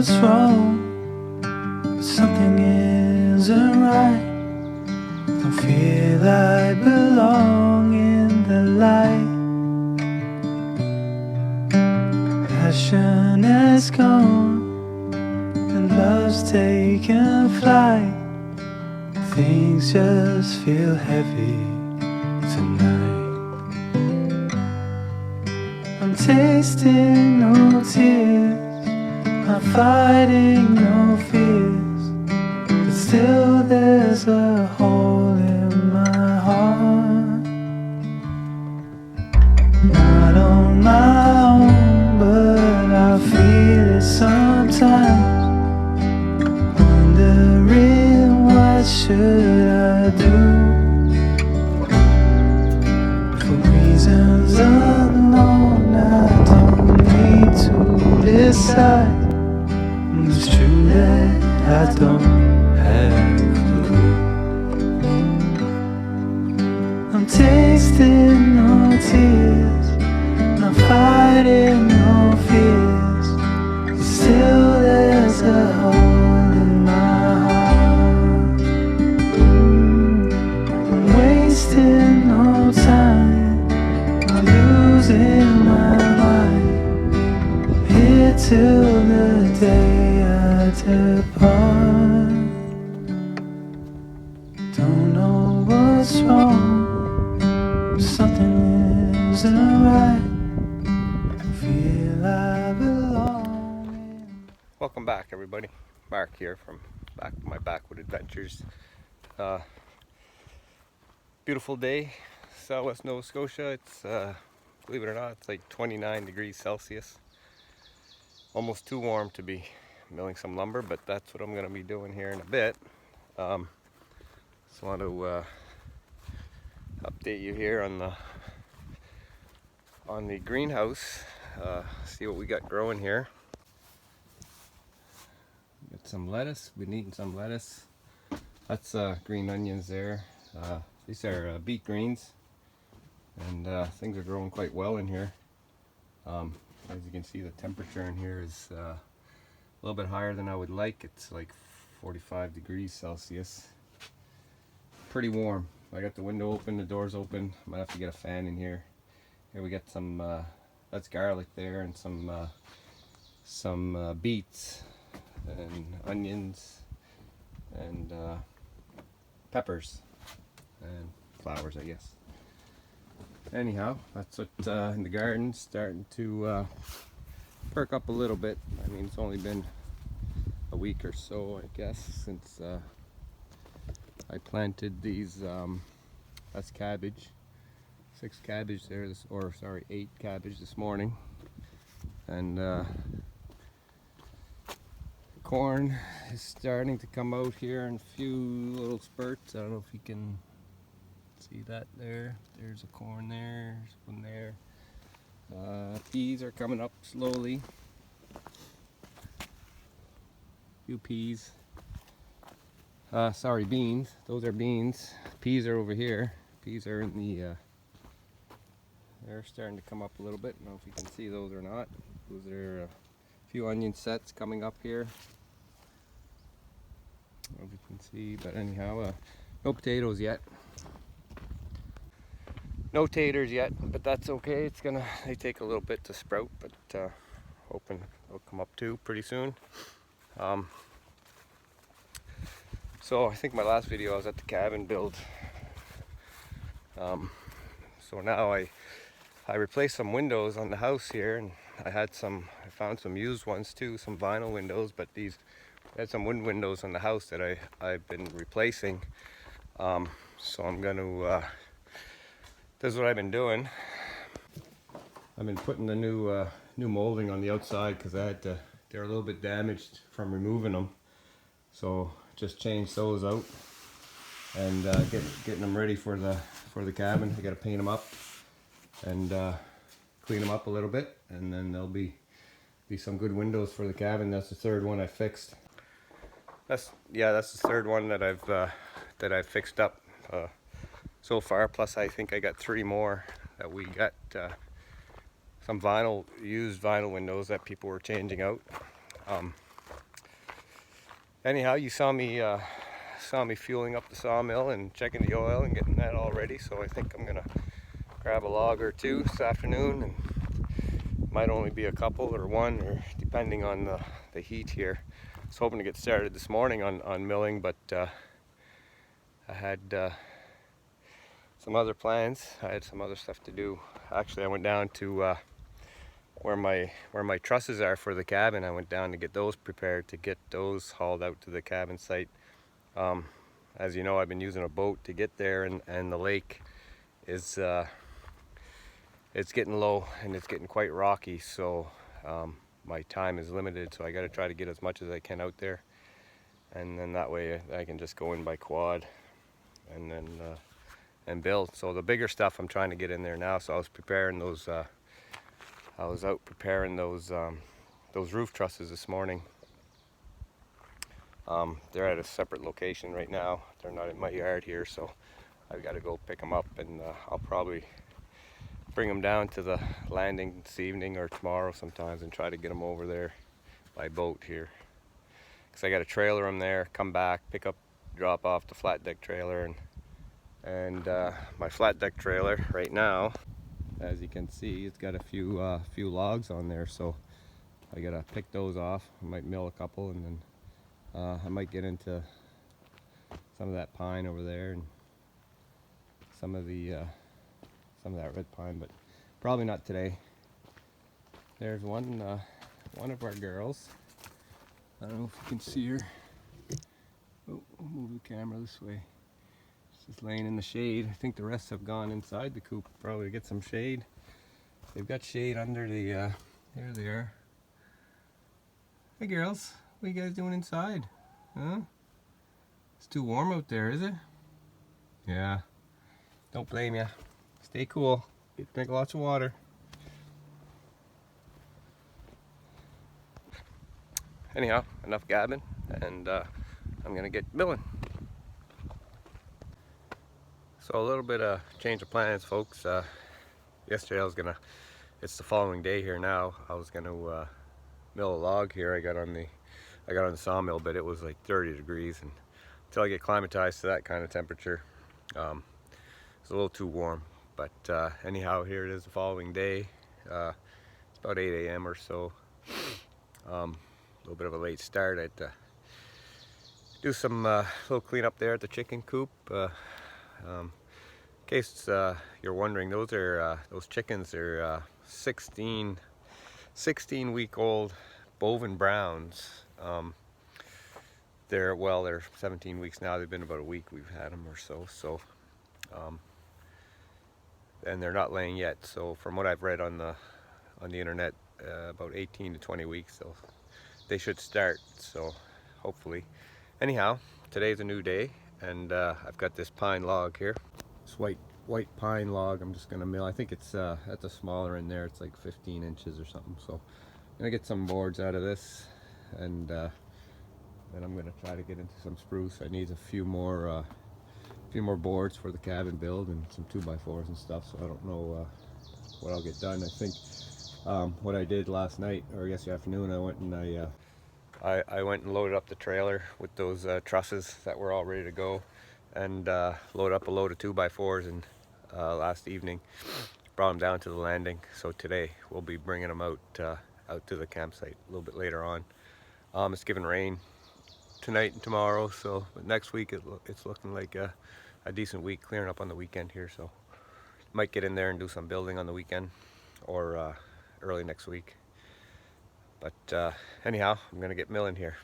what's wrong, but something isn't right. Don't feel I belong in the light. Passion has gone and love's taken flight. Things just feel heavy tonight. I'm tasting no tears, I'm fighting no fears, but still there's a hole in my heart. Not on my own, but I feel it sometimes. Wondering what should I do? For reasons unknown, I don't need to decide. It's true that I don't have a clue. I'm tasting no tears, I'm fighting no fears, but still there's a hole in my heart. I'm wasting no time, I'm losing my mind, here till the day I depart. Don't know what's wrong, something isn't right. Feel I belong. Welcome back, everybody. Mark here from my Backwood Adventures. Beautiful day, Southwest Nova Scotia. It's believe it or not, it's like 29 degrees Celsius. Almost too warm to be milling some lumber, but that's what I'm going to be doing here in a bit. Just want to update you here on the greenhouse. See what we got growing here. Got some lettuce. Been eating some lettuce. That's green onions there. These are beet greens, and things are growing quite well in here. As you can see, the temperature in here is a little bit higher than I would like. It's like 45 degrees Celsius. Pretty warm. I got the window open, the doors open. I might have to get a fan in here. Here we got some, that's garlic there, and some beets and onions and peppers and flowers, I guess. Anyhow, that's what in the garden, starting to perk up a little bit. I mean, it's only been a week or so, I guess, since I planted these. That's cabbage. 6 cabbage there, or sorry, 8 cabbage this morning, and corn is starting to come out here in a few little spurts. I don't know if you can see that there. There's a corn there, there's one there. Peas are coming up slowly. Few peas. Sorry, beans. Those are beans. Peas are over here. Peas are in the they're starting to come up a little bit. I don't know if you can see those or not. Those are a few onion sets coming up here. I don't know if you can see, but anyhow, no potatoes yet. No taters yet, but that's okay. They take a little bit to sprout, but hoping they'll come up too pretty soon. So I think my last video I was at the cabin build. So now I replaced some windows on the house here, and I found some used ones too, some vinyl windows, but I had some wood windows on the house that I've been replacing. So I'm gonna this is what I've been doing. I've been putting the new molding on the outside because they're a little bit damaged from removing them. So just changed those out and getting them ready for the cabin. I got to paint them up and clean them up a little bit, and then there'll be some good windows for the cabin. That's the third one I fixed. That's the third one that I've fixed up so far. Plus, I think I got 3 more that we got. Some used vinyl windows that people were changing out. Anyhow, you saw me fueling up the sawmill and checking the oil and getting that all ready. So I think I'm gonna grab a log or two this afternoon, and might only be a couple or one, or depending on the heat here. I was hoping to get started this morning on milling, but I had some other plans. I had some other stuff to do. Actually, I went down to where my trusses are for the cabin. I went down to get those prepared, to get those hauled out to the cabin site. As you know, I've been using a boat to get there, and the lake is it's getting low and it's getting quite rocky, so my time is limited, so I got to try to get as much as I can out there, and then that way I can just go in by quad and then and build. So the bigger stuff I'm trying to get in there now. So I was preparing those I was out preparing those roof trusses this morning. They're at a separate location right now. They're not in my yard here, so I've got to go pick them up, and I'll probably bring them down to the landing this evening or tomorrow sometimes and try to get them over there by boat here. Because I got to trailer them there, come back, pick up, drop off the flat deck trailer, and my flat deck trailer right now, as you can see, it's got a few logs on there, so I gotta pick those off. I might mill a couple, and then I might get into some of that pine over there and some of that red pine, but probably not today. There's one of our girls. I don't know if you can see her. Oh, I'll move the camera this way. She's just laying in the shade. I think the rest have gone inside the coop probably to get some shade. They've got shade under the there they are. Hey girls, what are you guys doing inside? Huh? It's too warm out there, is it? Yeah. Don't blame ya. Stay cool. Drink lots of water. Anyhow, enough gabbing, and I'm gonna get milling. So a little bit of change of plans, folks. Yesterday I was gonna, it's the following day here now, I was gonna mill a log here. I got on the sawmill, but it was like 30 degrees, and until I get climatized to that kind of temperature, it's a little too warm. But anyhow, here it is the following day. It's about 8 a.m. or so. A little bit of a late start. I had to do some little cleanup there at the chicken coop. In case you're wondering, those chickens are 16-week-old bovine browns. They're 17 weeks now. They've been about a week we've had them or so. So. And they're not laying yet, so from what I've read on the internet, about 18 to 20 weeks they should start, so hopefully. Anyhow, today's a new day, and I've got this pine log here, this white pine log. I'm just gonna mill. I think it's at the smaller end there, it's like 15 inches or something, so I'm gonna get some boards out of this, and then I'm gonna try to get into some spruce. I need a few more boards for the cabin build and some 2x4s and stuff, so I don't know what I'll get done. I think what I did last night, or yesterday afternoon, I went and loaded up the trailer with those trusses that were all ready to go, and loaded up a load of 2x4s, and last evening brought them down to the landing. So today we'll be bringing them out to the campsite a little bit later on. It's giving rain tonight and tomorrow, so next week it's looking like a decent week, clearing up on the weekend here, so might get in there and do some building on the weekend or early next week. But anyhow, I'm gonna get milling here.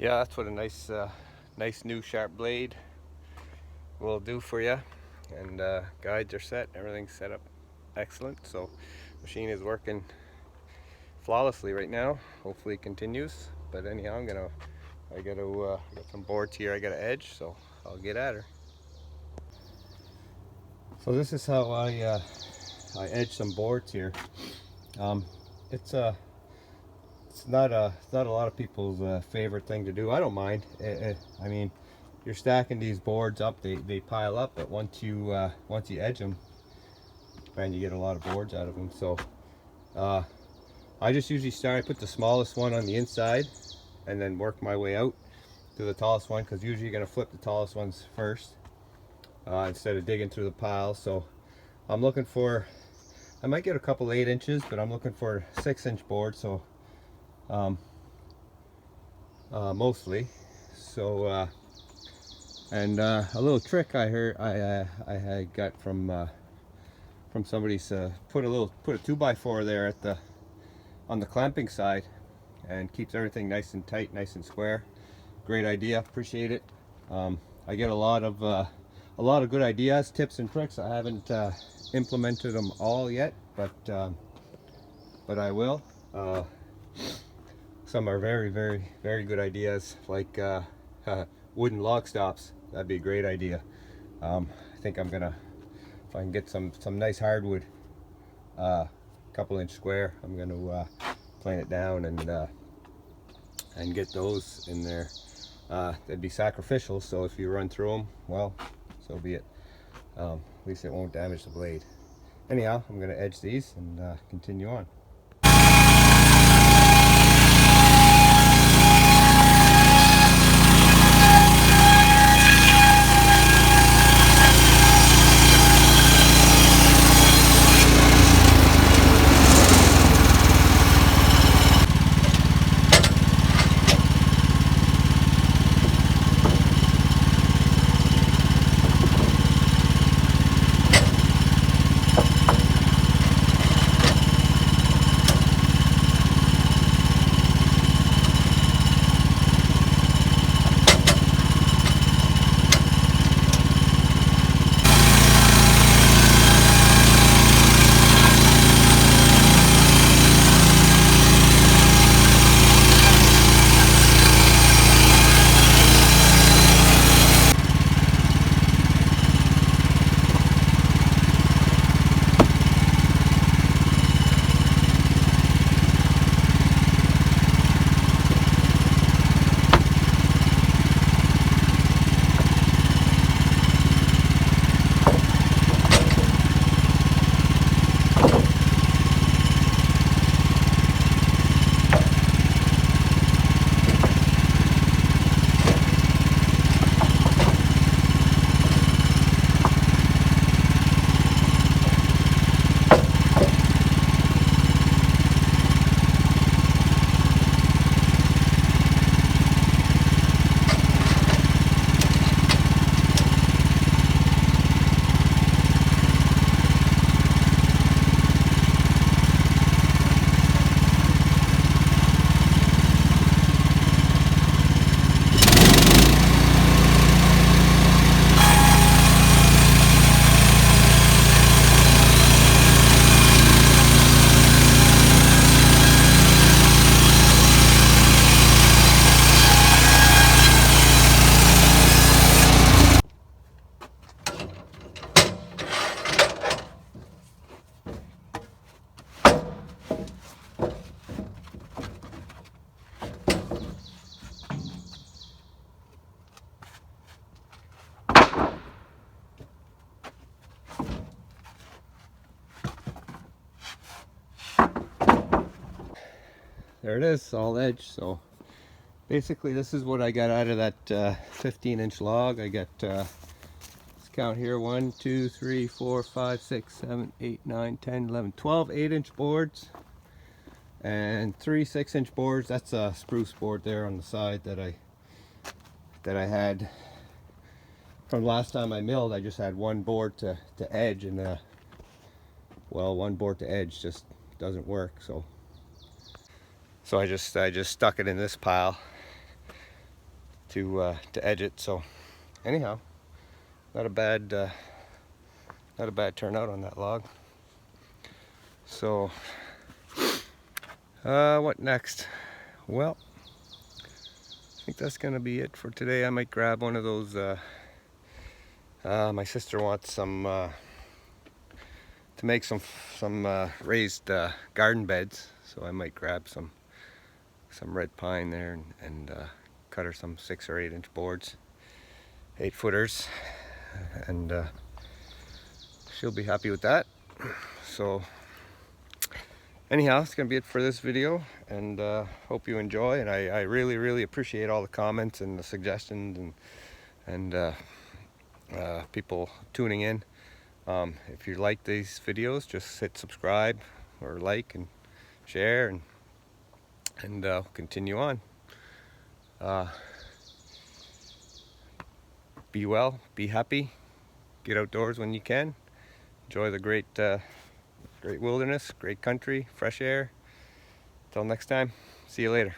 Yeah, that's what a nice new sharp blade will do for you. And guides are set, everything's set up excellent. So machine is working flawlessly right now. Hopefully it continues. But anyhow, I got some boards here I gotta edge, so I'll get at her. So this is how I edge some boards here. Um, it's it's not a lot of people's favorite thing to do. I don't mind. I mean, you're stacking these boards up, they pile up, but once you edge them, man, you get a lot of boards out of them. So I just usually start, I put the smallest one on the inside and then work my way out to the tallest one, because usually you're going to flip the tallest ones first instead of digging through the pile. So I'm looking for, I might get a couple 8 inches, but I'm looking for 6-inch boards, so mostly. So and a little trick I heard I had got from somebody's put a 2x4 there at the on the clamping side, and keeps everything nice and tight, nice and square. Great idea, appreciate it. I get a lot of good ideas, tips and tricks. I haven't implemented them all yet, but I will. Some are very good ideas, like wooden log stops. That'd be a great idea. I think I'm gonna, if I can get some nice hardwood, couple inch square, I'm gonna plane it down and get those in there. They'd be sacrificial, so if you run through them, well, so be it. At least it won't damage the blade. Anyhow, I'm gonna edge these and continue on. There it is, all edged. So basically this is what I got out of that 15-inch log. I got, let's count here, 1, 2, 3, 4, 5, 6, 7, 8, 9, 10, 11, 12 8-inch boards and 3 6-inch boards. That's a spruce board there on the side that I had from last time I milled. I just had one board to edge, and well, one board to edge just doesn't work. So I just stuck it in this pile, to edge it. So anyhow, not a bad turnout on that log. So what next? Well, I think that's gonna be it for today. I might grab one of those. My sister wants some to make some raised garden beds, so I might grab some red pine there and cut her some 6 or 8 inch boards, 8-footers, and she'll be happy with that. So anyhow, it's gonna be it for this video, and hope you enjoy. And I really appreciate all the comments and the suggestions and people tuning in. If you like these videos, just hit subscribe or like and share, and continue on. Be well, be happy, get outdoors when you can, enjoy the great wilderness, great country, fresh air. Till next time, see you later.